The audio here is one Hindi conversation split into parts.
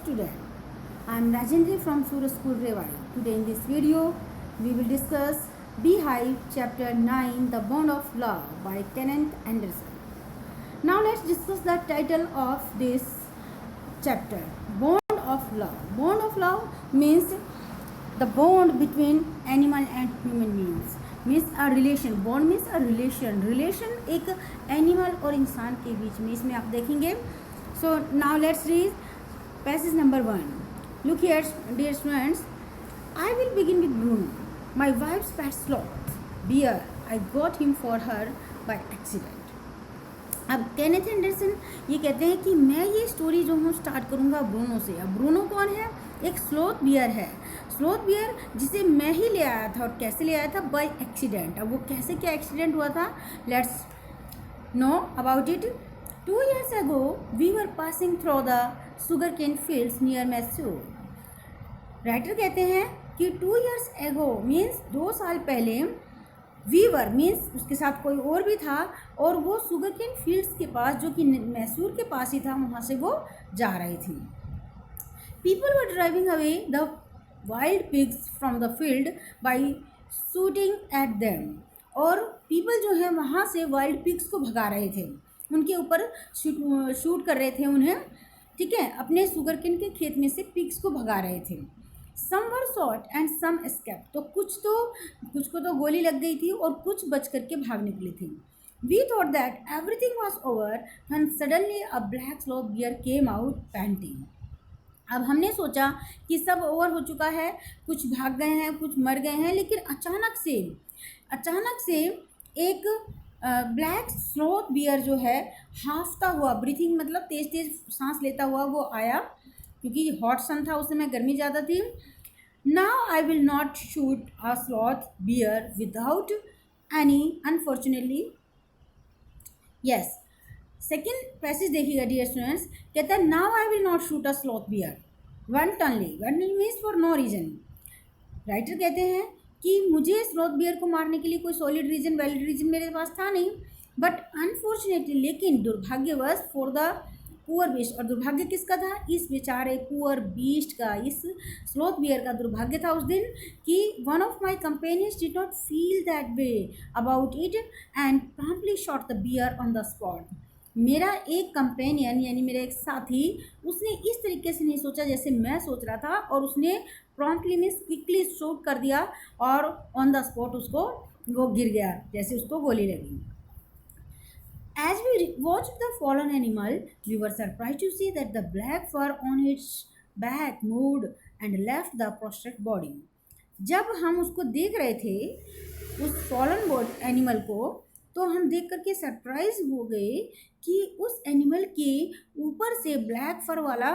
student. I am Rajendra from Surya School Rewari. Today in this video, we will discuss Beehive Chapter 9 The Bond of Love by Kenneth Anderson. Now let's discuss the title of this chapter. Bond of Love. Bond of Love means the bond between animal and human beings. Means a relation. Bond means a relation एक एनिमल और इंसान के बीच में. इसमें आप देखेंगे. So now let's read passage number 1. Look here dear students. I will begin with Bruno, my wife's pet sloth bear. I got him for her by accident. अब केनेथ एंडरसन ये कहते हैं कि मैं ये स्टोरी जो हूँ स्टार्ट करूँगा ब्रूनो से. अब ब्रूनो कौन है? एक स्लॉथ बियर है. स्लॉथ बियर जिसे मैं ही ले आया था. और कैसे ले आया था? Bye accident. अब वो कैसे, क्या एक्सीडेंट हुआ था? Let's know about it. 2 years ago we were passing through the sugarcane fields near Mysore. Writer कहते हैं कि 2 years ago मीन्स 2 साल पहले. वीवर मीन्स उसके साथ कोई और भी था और वो सुगरकेन फील्ड्स के पास, जो कि मैसूर के पास ही था, वहाँ से वो जा रही थी. People were driving away the wild pigs from the field by shooting at them. और पीपल जो है वहाँ से वाइल्ड पिग्स को भगा रहे थे, उनके ऊपर शूट कर रहे थे उन्हें. ठीक है, अपने सुगरकेन के खेत में से पिग्स को भगा रहे थे. सम वर शॉट एंड सम एस्केप. तो कुछ को तो गोली लग गई थी और कुछ बच करके भाग निकली थी. We thought that everything was over when suddenly a black sloth bear came out panting. अब हमने सोचा कि सब ओवर हो चुका है, कुछ भाग गए हैं, कुछ मर गए हैं, लेकिन अचानक से एक ब्लैक स्लोथ बियर जो है हाफता हुआ, ब्रीथिंग मतलब तेज तेज सांस लेता हुआ वो आया, क्योंकि हॉट सन था उस समय, गर्मी ज़्यादा थी. Now I will not shoot a sloth bear without any unfortunately. Yes, second passage देखिएगा डियर स्टूडेंट्स. कहता है now I will not shoot a sloth bear wantonly means for no reason. Writer कहते हैं कि मुझे स्लॉथ बियर को मारने के लिए कोई सॉलिड रीजन, वैलिड रीजन मेरे पास था नहीं. बट अनफॉर्चुनेटली, लेकिन दुर्भाग्यवश, फॉर द पुअर बीस्ट. और दुर्भाग्य किसका था? इस बेचारे पुअर बीस्ट का, इस स्लॉथ बियर का दुर्भाग्य था उस दिन कि one of my companions did not feel that way about it and promptly shot the bear on the spot. मेरा एक कंपेनियन यानी मेरा एक साथी, उसने इस तरीके से नहीं सोचा जैसे मैं सोच रहा था, और उसने प्रॉम्प्टली मीन्स क्विकली शूट कर दिया और ऑन द स्पॉट उसको वो गिर गया जैसे उसको गोली लगी. As we watched the fallen animal, we were surprised to see that the black fur on its back moved and left the prostrate body. जब हम उसको देख रहे थे, उस फॉलन एनिमल को, तो हम देख करके सरप्राइज हो गए कि उस एनिमल के ऊपर से ब्लैक फर वाला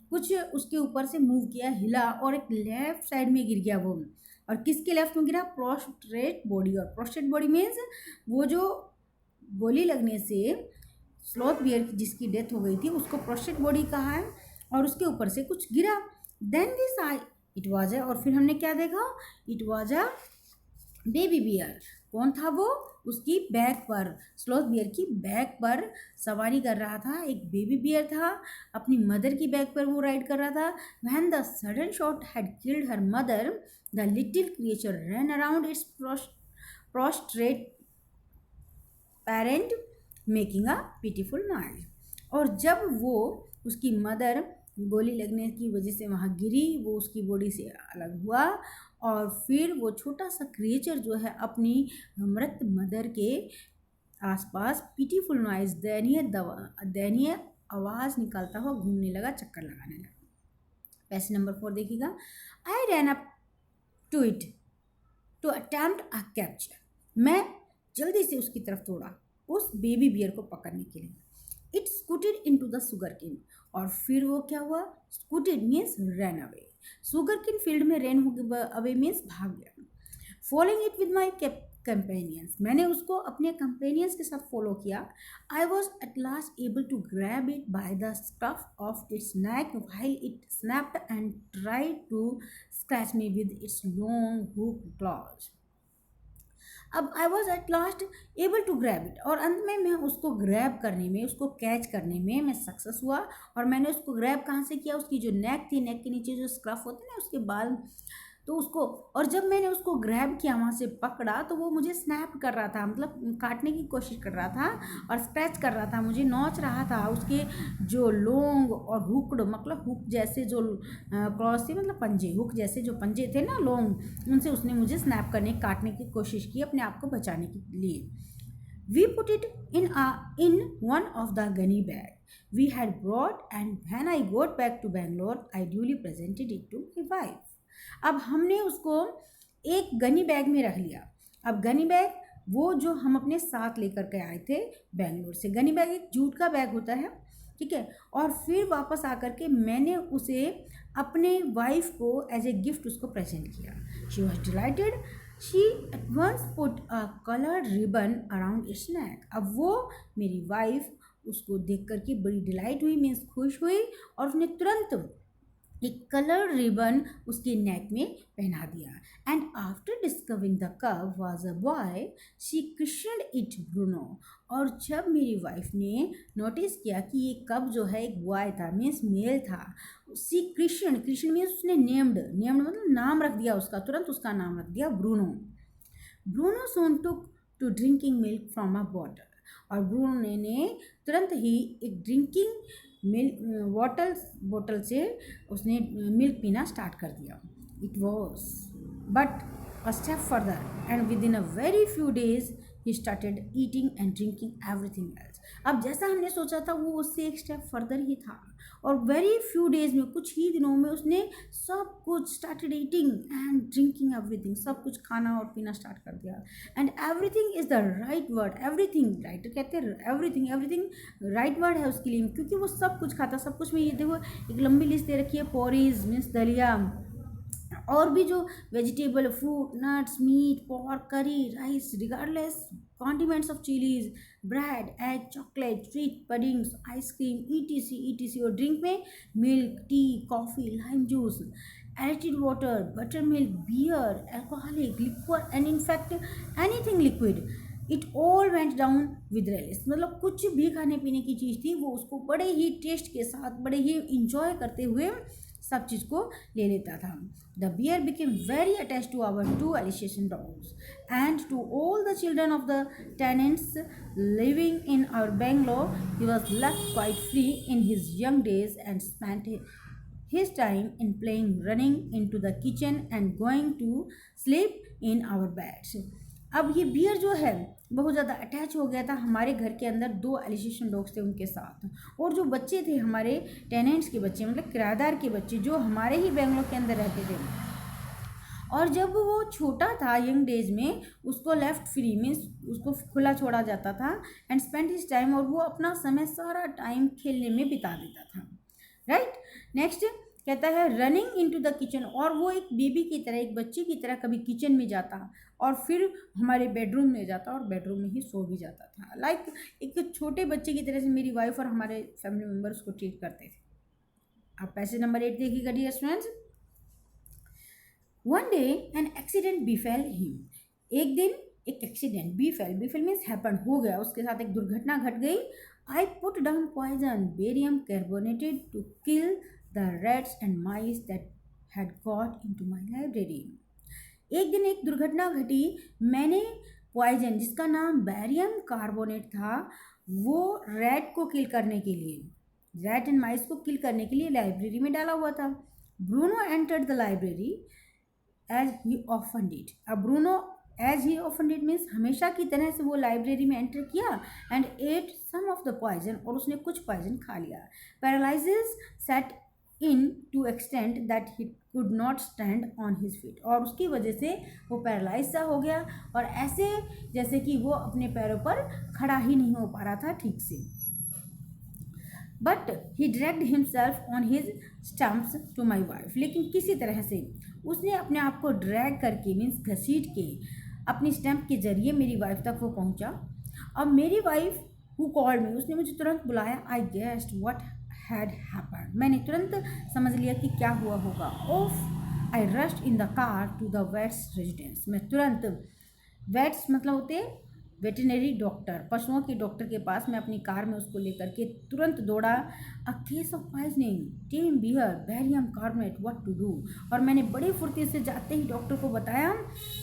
कुछ उसके ऊपर से मूव किया, हिला, और एक लेफ्ट साइड में गिर गया वो. और किसके लेफ्ट में गिरा? Prostate body. और प्रोस्ट्रेट बॉडी मीन्स वो जो गोली लगने से स्लॉथ बियर जिसकी डेथ हो गई थी उसको प्रोस्ट्रेट बॉडी कहा है, और उसके ऊपर से कुछ गिरा. Then this I it was a, और फिर हमने क्या देखा? It was a baby bear. कौन था वो? उसकी बैक पर, स्लॉथ बियर की बैक पर सवारी कर रहा था एक बेबी बियर था. अपनी मदर की बैक पर वो राइड कर रहा था. When the sudden shot had killed her mother, the little creature run around its prostate parent making a pitiful noise. और जब वो, उसकी मदर गोली लगने की वजह से वहाँ गिरी, वो उसकी बॉडी से अलग हुआ, और फिर वो छोटा सा क्रिएचर जो है अपनी मृत मदर के आसपास पिटीफुल नॉइज, दयनीय आवाज़ निकालता हुआ घूमने लगा, चक्कर लगाने लगा. पैसेज नंबर 4 देखिएगा. I ran up to it to attempt a capture. मैं जल्दी से उसकी तरफ दौड़ा उस बेबी बियर को पकड़ने के लिए. It scooted into the sugarcane. और फिर वो क्या हुआ? Scooted means run away. Sugarcane field में रन अवे मीन्स भाग गया. Following it with my companions. मैंने उसको अपने कंपेनियंस के साथ फॉलो किया. I was at last able to grab it by the stuff of its neck while it snapped and tried to scratch me with its long hook claws. अब I was at last able to grab it, और अंत में मैं उसको ग्रैब करने में, उसको कैच करने में मैं सक्सेस हुआ। और मैंने उसको ग्रैब कहाँ से किया, उसकी जो नेक थी, नेक के नीचे जो स्क्रफ होते हैं ना उसके बाल, तो उसको, और जब मैंने उसको ग्रैब किया, वहाँ से पकड़ा, तो वो मुझे स्नैप कर रहा था, मतलब काटने की कोशिश कर रहा था और स्क्रैच कर रहा था, मुझे नोच रहा था। उसके जो लोंग और हुक्ड, मतलब हुक जैसे जो क्रॉस थी, मतलब पंजे, हुक जैसे जो पंजे थे ना लोंग, उनसे उसने मुझे स्नैप करने, काटने की कोशिश की अपने आप को बचाने के लिए। We put it in one of the gunny bag we had brought, and when I got back to Bangalore, I duly presented it to my wife. अब हमने उसको एक गनी बैग में रख लिया। अब गनी बैग वो जो हम अपने साथ लेकर के आए थे बेंगलोर से। गनी बैग एक जूट का बैग होता है, ठीक है। और फिर वापस आकर के मैंने उसे अपने वाइफ को एज ए गिफ्ट उसको प्रेजेंट किया। She was delighted. She at once put a coloured ribbon around its neck. अब वो मेरी वाइफ उसको देख करके बड़ी डिलाइट हुई, मीन्स खुश हुई, और उसने तुरंत एक कलर रिबन उसके नेक में पहना दिया। And after discovering the cub was a boy, she christened it Bruno. और जब मेरी वाइफ ने नोटिस किया कि ये कप जो है एक बॉय था, मीन्स मेल था, सी क्रिश्चन मीन्स उसने नेम्ड मतलब नाम रख दिया उसका, तुरंत उसका नाम रख दिया Bruno. Bruno soon took to drinking milk from a bottle. और ब्रूनो ने तुरंत ही एक ड्रिंकिंग मिल्क बोतल से उसने मिल्क पीना स्टार्ट कर दिया। It was but a step further, and with in a very few days he started eating and drinking everything else. अब जैसा हमने सोचा था वो उससे एक स्टेप फर्दर ही था, और वेरी फ्यू डेज में, कुछ ही दिनों में, उसने सब कुछ started eating and drinking everything, सब कुछ खाना और पीना स्टार्ट कर दिया। And everything is the right word, everything right कहते हैं, एवरीथिंग राइट वर्ड है उसके लिए, क्योंकि वो सब कुछ खाता। सब कुछ में ये देखो एक लंबी लिस्ट दे रखी है, पोरीज मीन्स दलिया, और भी जो vegetable, fruit, nuts, meat, pork, curry, rice, regardless condiments of chilies, bread, egg, chocolate, sweet puddings, ice cream, E T C. और ड्रिंक में milk, tea, coffee, lime juice, aerated water, butter milk, beer, alcoholic, liquid, and in fact anything liquid, it all went down with relish. मतलब कुछ भी खाने पीने की चीज़ थी वो उसको बड़े ही टेस्ट के साथ, बड़े ही इंजॉय करते हुए सब चीज़ को ले लेता था। The bear became very attach to our two Alsatian dogs and to all the children of the tenants living in our Bangalore. He was left quite free in his young days and spent his time in playing, running into the kitchen and going to sleep in our beds. अब ये बियर जो है बहुत ज़्यादा अटैच हो गया था हमारे घर के अंदर। 2 एलिसिएशन डॉग्स थे उनके साथ, और जो बच्चे थे हमारे टेनेंट्स के बच्चे, मतलब किराएदार के बच्चे जो हमारे ही बेंगलोर के अंदर रहते थे। और जब वो छोटा था यंग डेज में, उसको लेफ्ट फ्री मीन्स उसको खुला छोड़ा जाता था, एंड स्पेंड हिज टाइम, और वो अपना समय सारा टाइम खेलने में बिता देता था। राइट, नेक्स्ट कहता है रनिंग इनटू द किचन, और वो एक बेबी की तरह, एक बच्चे की तरह कभी किचन में जाता और फिर हमारे बेडरूम में जाता और बेडरूम में ही सो भी जाता था। लाइक एक छोटे बच्चे की तरह से मेरी वाइफ और हमारे फैमिली मेम्बर उसको ट्रीट करते थे। आप पैसेज नंबर 8 देखिएगा dear students. One day an accident befell him. एक दिन एक एक्सीडेंट, बिफेल मीन्स हैपन, हो गया, उसके साथ एक दुर्घटना घट गई। I put down poison barium carbonated to kill the rats and mice that had got into my library. एक दिन एक दुर्घटना घटी, मैंने पॉइजन जिसका नाम बैरियम कार्बोनेट था वो रैट को किल करने के लिए, रैट एंड माइस को किल करने के लिए लाइब्रेरी में डाला हुआ था। Bruno entered the library as he often did. अब Bruno as he often did means हमेशा की तरह से वो लाइब्रेरी में एंटर किया and ate some of the poison, और उसने कुछ पॉइजन खा लिया। Paralysis set in to extent that he could not stand on his feet, और उसकी वजह से वो पैरालाइज सा हो गया और ऐसे जैसे कि वो अपने पैरों पर खड़ा ही नहीं हो पा रहा था ठीक से। But he dragged himself on his stumps to my wife, लेकिन किसी तरह से उसने अपने आप को ड्रैग करके मीन्स घसीट के अपनी स्टैम्प के जरिए मेरी वाइफ तक वो पहुंचा। अब मेरी वाइफ हु कॉल्ड मी, उसने मुझे तुरंत बुलाया। I guessed what had happened, मैंने तुरंत समझ लिया कि क्या हुआ होगा। Off I rushed in the car to the vet's residence, मैं तुरंत वेट्स मतलब होते वेटनरी डॉक्टर, पशुओं के डॉक्टर के पास मैं अपनी कार में उसको लेकर के तुरंत दौड़ा। A case of poisoning, tame bear, barium carbonate, what to do. और मैंने बड़ी फुर्ती से जाते ही डॉक्टर को बताया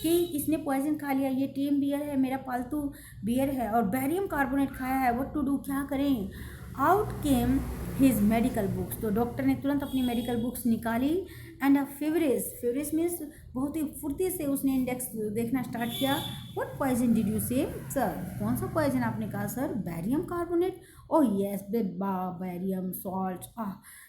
कि इसने पॉइजन खा लिया, ये टेम बियर है, मेरा पालतू बियर है, और बैरियम कार्बोनेट खाया है, व्हाट टू डू, क्या करें। Out came his medical books, तो डॉक्टर ने तुरंत अपनी मेडिकल बुक्स निकाली एंड फेवरेज, फेवरेज मीन्स बहुत ही फुर्ती से उसने इंडेक्स देखना स्टार्ट किया। What poison did you say sir, कौन सा पॉइजन आपने कहा sir, barium carbonate, oh yes बेबा, barium salt,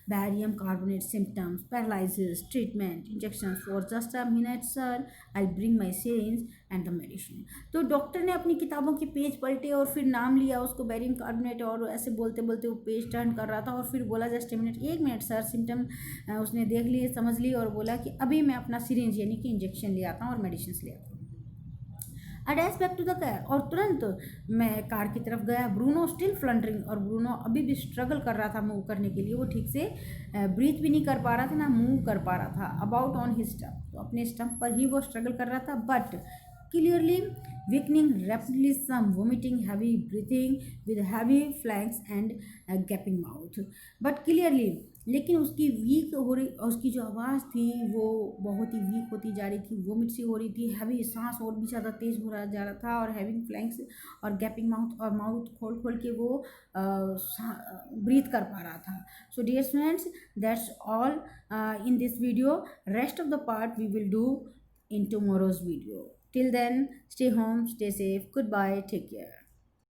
barium carbonate symptoms, paralysis, treatment, injection for just a minute sir, I bring my syringe and the medicine. तो डॉक्टर ने अपनी किताबों के पेज पलटे और फिर नाम लिया उसको बैरियम कार्बोनेट, और ऐसे बोलते बोलते वो पेज टर्न कर रहा था और फिर बोला जस्ट ए मिनट, एक मिनट सर, सिम्टम उसने देख लिए, समझ लिए और बोला कि अभी मैं अपना सिरिंज यानी कि इंजेक्शन ले आता हूँ और मेडिसिन ले आता हूँ। Attach back to the car, और तुरंत मैं कार की तरफ गया। ब्रूनो स्टिल फ्लंडरिंग, और ब्रूनो अभी भी स्ट्रगल कर रहा था मूव करने के लिए, वो ठीक से ब्रीथ भी नहीं कर पा रहा था ना मूव कर पा रहा था। अबाउट ऑन हिज स्टम्प, तो अपने स्टम्प पर ही वो स्ट्रगल कर रहा था, but clearly weakening rapidly, some vomiting, heavy breathing with heavy flanks and gaping mouth, but clearly, लेकिन उसकी वीक हो रही, उसकी जो आवाज़ थी वो बहुत ही वीक होती जा रही थी, वोमिट सी हो रही थी, हैवी सांस और भी ज़्यादा तेज़ हो रहा जा रहा था, और हैविंग फ्लैंक्स और गैपिंग माउथ, और माउथ खोल खोल के वो ब्रीथ कर पा रहा था। So dear students, that's all in this video, rest of the part we will do in tomorrow's video. Till then, stay home, stay safe, goodbye, take care.